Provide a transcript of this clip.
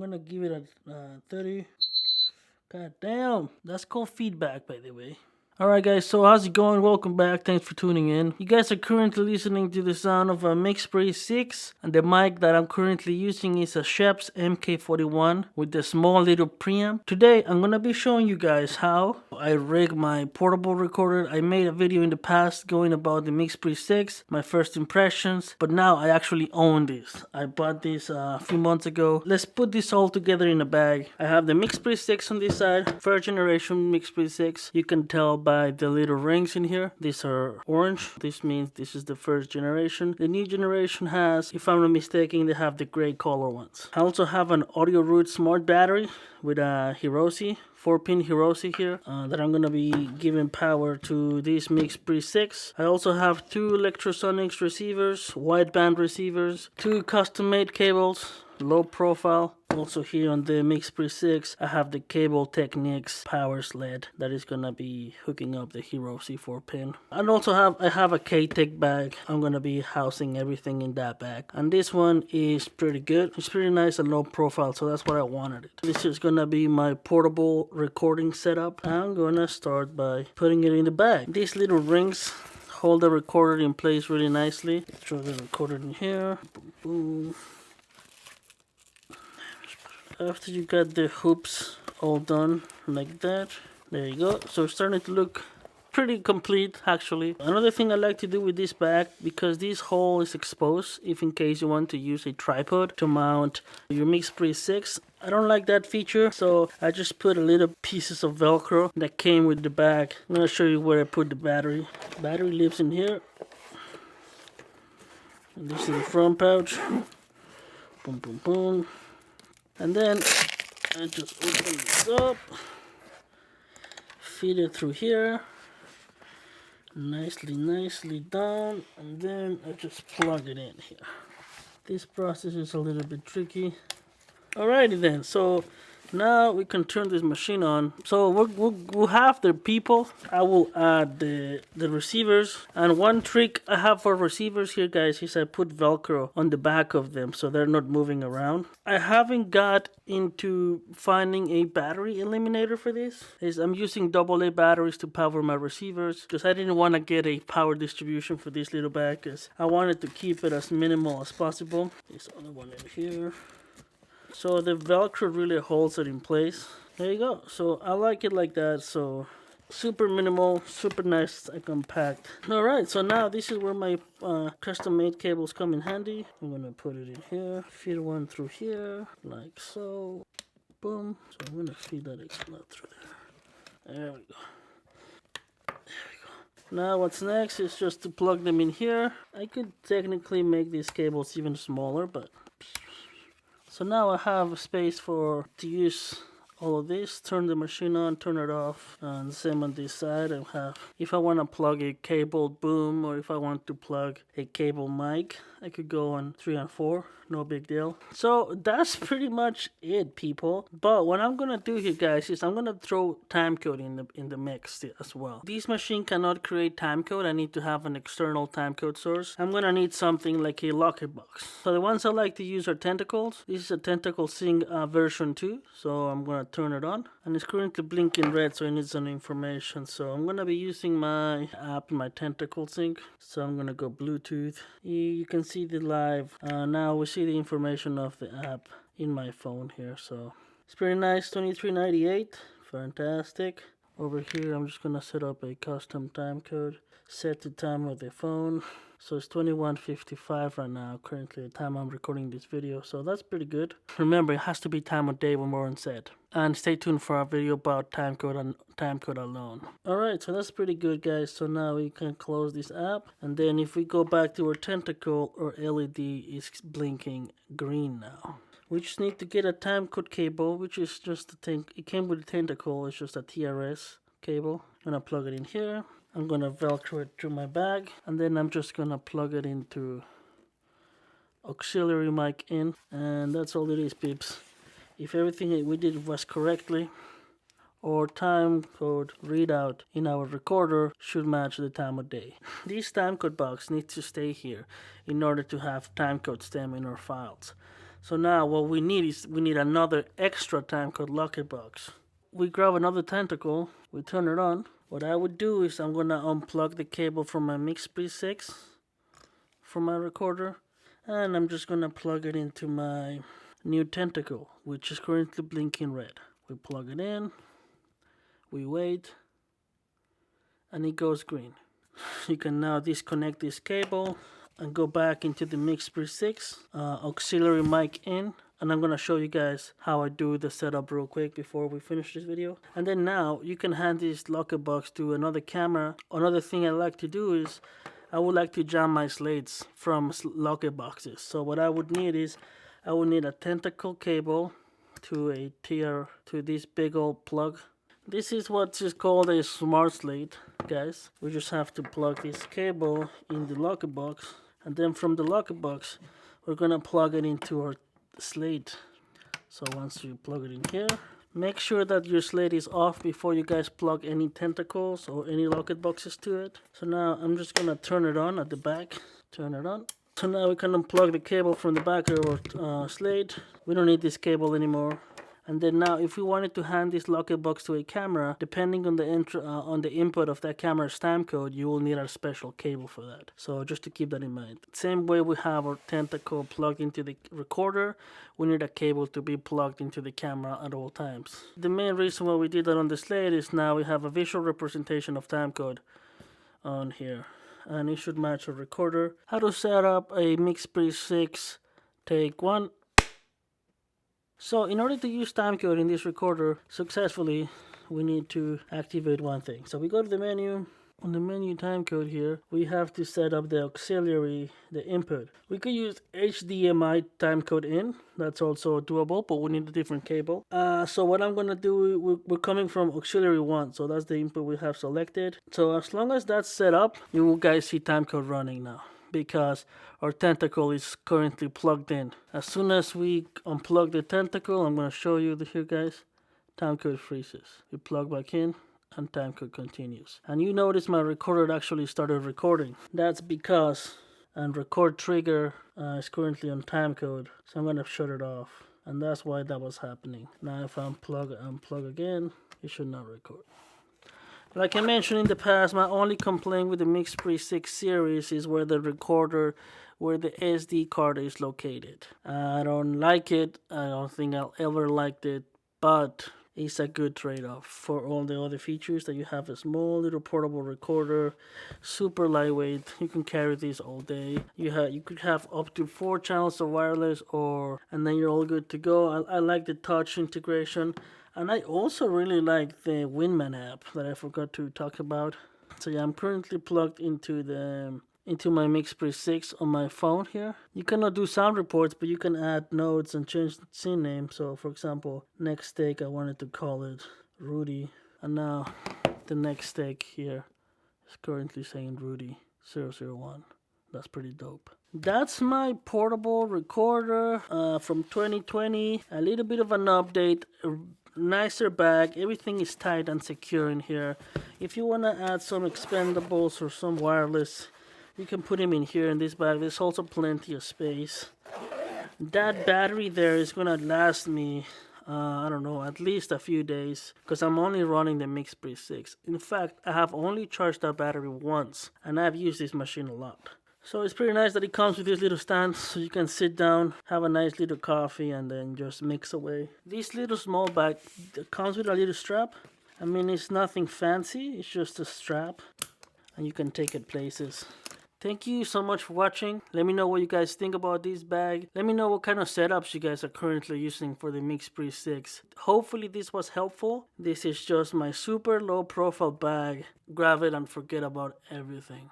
gonna give it a 30. God damn, that's called feedback, by the way. Alright guys, so how's it going? Welcome back, thanks for tuning in. You guys are currently listening to the sound of a Mixpre 6, and the mic that I'm currently using is a Sheps MK41 with the small little preamp. Today I'm gonna be showing you guys how I rig my portable recorder. I made a video in the past going about the Mixpre 6, my first impressions, but now I actually own this. I bought this a few months ago. Let's put this all together in a bag. I have the Mixpre 6 on this side, first generation Mixpre 6. You can tell by the little rings in here. These are orange. This means this is the first generation. The new generation has, if I'm not mistaken, they have the gray color ones. I also have an Audio Root smart battery with a Hiroshi, 4-pin Hiroshi here, that I'm gonna be giving power to this Mixpre 6. I also have two Electrosonics receivers, wideband receivers, two custom-made cables, low profile. Also here on the Mixpre 6, I have the Cable Techniques power sled that is gonna be hooking up the Hiroshi 4-pin. And also I have a K-Tech bag. I'm gonna be housing everything in that bag. And this one is pretty good. It's pretty nice and low profile, so that's what I wanted it. This is gonna be my portable recording setup. I'm gonna start by putting it in the bag. These little rings hold the recorder in place really nicely. Throw the recorder in here. Boom, boom. After you got the hoops all done like that, there you go. So it's starting to look pretty complete actually. Another thing I like to do with this bag, because this hole is exposed, if in case you want to use a tripod to mount your Mixpre 6. I don't like that feature, so I just put a little pieces of Velcro that came with the bag. I'm gonna show you where I put the battery. Battery lives in here. And this is the front pouch. Boom, boom, boom. And then I just open this up, feed it through here, nicely done, and then I just plug it in here. This process is a little bit tricky. Alrighty then, so now we can turn this machine on. So we'll have the people. I will add the receivers. And one trick I have for receivers here, guys, is I put Velcro on the back of them so they're not moving around. I haven't got into finding a battery eliminator for this. I'm using AA batteries to power my receivers because I didn't want to get a power distribution for this little bag because I wanted to keep it as minimal as possible. This other one in here. So the Velcro really holds it in place. There you go. So I like it like that. So super minimal, super nice and compact. Alright, so now this is where my custom made cables come in handy. I'm gonna put it in here, feed one through here, like so. Boom. So I'm gonna feed that out through there. There we go. Now what's next is just to plug them in here. I could technically make these cables even smaller, but so now I have space to use all of this, turn the machine on, turn it off, and same on this side. I have, if I want to plug a cable boom or if I want to plug a cable mic, I could go on 3 and 4, no big deal. So that's pretty much it, people. But what I'm gonna do here, guys, is I'm gonna throw timecode in the mix as well. This machine cannot create timecode. I need to have an external timecode source. I'm gonna need something like a locker box. So the ones I like to use are Tentacles. This is a Tentacle Sync version 2. So I'm gonna turn it on, and it's currently blinking red, so it needs some information. So I'm gonna be using my app, my Tentacle Sync. So I'm gonna go Bluetooth. You can see the live. Now we see the information of the app in my phone here. So it's pretty nice. 2398, fantastic. Over here I'm just gonna set up a custom time code, set the time of the phone. So it's 21:55 right now, currently the time I'm recording this video, so that's pretty good. Remember, it has to be time of day when we're on set. And stay tuned for our video about timecode and timecode alone. Alright, so that's pretty good, guys. So now we can close this app, and then if we go back to our tentacle, our LED is blinking green now. We just need to get a timecode cable, which is just a thing. It came with a tentacle, it's just a TRS cable. I'm gonna plug it in here. I'm gonna Velcro it through my bag, and then I'm just gonna plug it into auxiliary mic in, and that's all it is, peeps. If everything we did was correctly, our time code readout in our recorder should match the time of day. This timecode box needs to stay here in order to have timecode stem in our files. So now what we need is we need another extra timecode locket box. We grab another tentacle, we turn it on. What I would do is I'm gonna unplug the cable from my Mixpre 6 from my recorder, and I'm just gonna plug it into my new tentacle, which is currently blinking red. We plug it in, we wait, and it goes green. You can now disconnect this cable and go back into the Mixpre 6 auxiliary mic in, and I'm gonna show you guys how I do the setup real quick before we finish this video. And then now you can hand this locket box to another camera. Another thing I like to do is I would like to jam my slates from locket boxes. So what I would need is I would need a tentacle cable to this big old plug. This is what is called a smart slate, guys. We just have to plug this cable in the locket box, and then from the locket box we're gonna plug it into our slate. So once you plug it in here, make sure that your slate is off before you guys plug any tentacles or any locket boxes to it. So now I'm just gonna turn it on at the back. Turn it on. So now we can unplug the cable from the back of our slate. We don't need this cable anymore. And then now if we wanted to hand this locket box to a camera, depending on the input of that camera's timecode, you will need a special cable for that. So just to keep that in mind. Same way we have our tentacle plugged into the recorder, we need a cable to be plugged into the camera at all times. The main reason why we did that on the slate is now we have a visual representation of timecode on here, and it should match a recorder. How to set up a Mixpre 6, take 1. So in order to use timecode in this recorder successfully, we need to activate one thing. So we go to the menu. On the menu timecode here, we have to set up the auxiliary, the input. We could use HDMI timecode in. That's also doable, but we need a different cable. So what I'm gonna do, we're coming from auxiliary 1, so that's the input we have selected. So as long as that's set up, you will guys see timecode running now, because our tentacle is currently plugged in. As soon as we unplug the tentacle, I'm going to show you here, guys, timecode freezes. We plug back in and timecode continues. And you notice my recorder actually started recording. That's because and record trigger is currently on timecode, so I'm going to shut it off. And that's why that was happening. Now if I unplug again, it should not record. Like I mentioned in the past, my only complaint with the Mixpre 6 series is where the recorder, where the SD card is located. I don't like it. I don't think I'll ever like it, but it's a good trade-off for all the other features that you have. A small little portable recorder, super lightweight. You can carry this all day. You could have up to 4 channels of wireless, and then you're all good to go. I like the touch integration. And I also really like the Windman app that I forgot to talk about. So yeah, I'm currently plugged into my Mixpre 6 on my phone here. You cannot do sound reports, but you can add notes and change the scene name. So for example, next take, I wanted to call it Rudy. And now the next take here is currently saying Rudy 001. That's pretty dope. That's my portable recorder from 2020. A little bit of an update. Nicer bag. Everything is tight and secure in here. If you want to add some expendables or some wireless, you can put them in here in this bag. There's also plenty of space. That battery there is gonna last me I don't know, at least a few days, because I'm only running the Mixpre 6. In fact, I have only charged that battery once, and I've used this machine a lot. So it's pretty nice that it comes with this little stand, so you can sit down, have a nice little coffee, and then just mix away. This little small bag comes with a little strap. I mean, it's nothing fancy, it's just a strap, and you can take it places. Thank you so much for watching. Let me know what you guys think about this bag. Let me know what kind of setups you guys are currently using for the Mixpre 6. Hopefully this was helpful. This is just my super low profile bag. Grab it and forget about everything.